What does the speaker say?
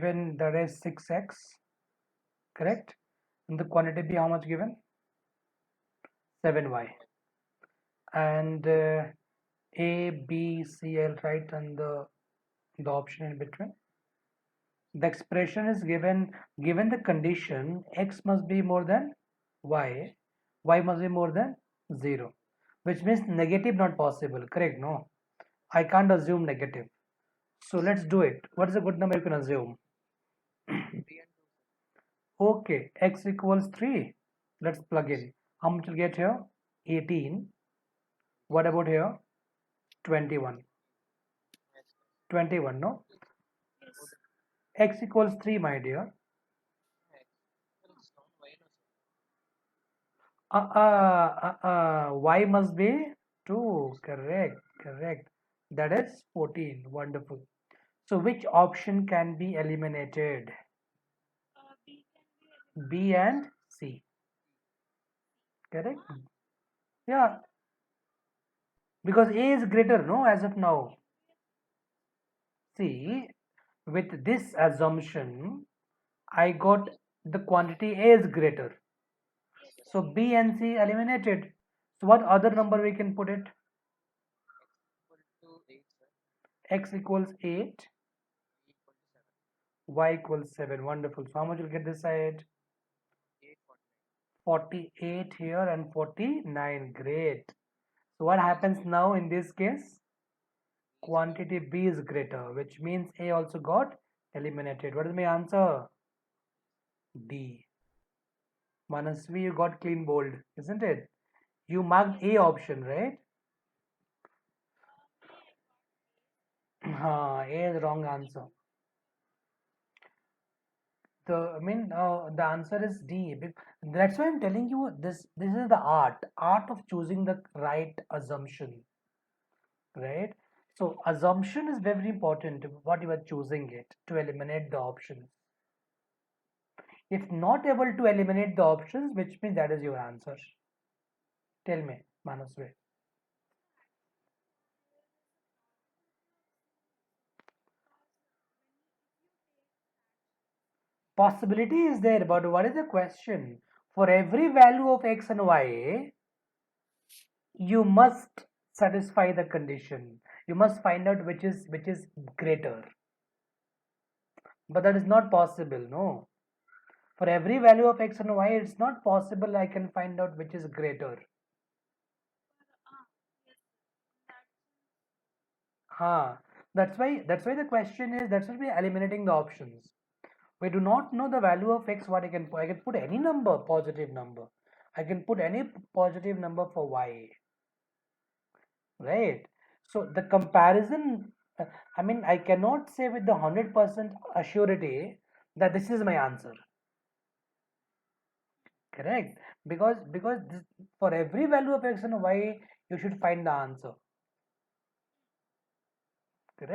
given, that is 6x, correct? And the quantity B, how much given? 7y. And A, B, C, I'll write on the option in between. The expression is given the condition x must be more than y must be more than 0, which means negative not possible, correct? No, I can't assume negative. So let's do it. What is a good number you can assume? Okay, x equals 3. Let's plug in. How much will get here? 18. What about here? 21. 21, no? X equals 3, my dear. Y must be 2. Correct. That is 14. Wonderful. So which option can be eliminated? B and C. Correct? Yeah. Because A is greater, no, as of now. See, with this assumption, I got the quantity A is greater. So B and C eliminated. So what other number we can put it? X equals 8. Y equals 7. Wonderful. So how much will get this side? 48 here and 49. Great. So what happens now in this case? Quantity B is greater, which means A also got eliminated. What is my answer? D. Manasvi, you got clean bold, isn't it? You marked A option, right? A is wrong answer. The answer is D. That's why I'm telling you this. This is the art of choosing the right assumption, right? So assumption is very important. What you are choosing it to eliminate the options. If not able to eliminate the options, which means that is your answer. Tell me, Manasvi. Possibility is there, but what is the question? For every value of x and y, you must satisfy the condition. You must find out which is greater. But that is not possible, no. For every value of x and y, it's not possible I can find out which is greater. That's why the question is, that's why we are eliminating the options. We do not know the value of x. What I can put any number, positive number. I can put any positive number for y, right? So the comparison, I cannot say with the 100% assurity that this is my answer. Correct? Because for every value of x and y, you should find the answer.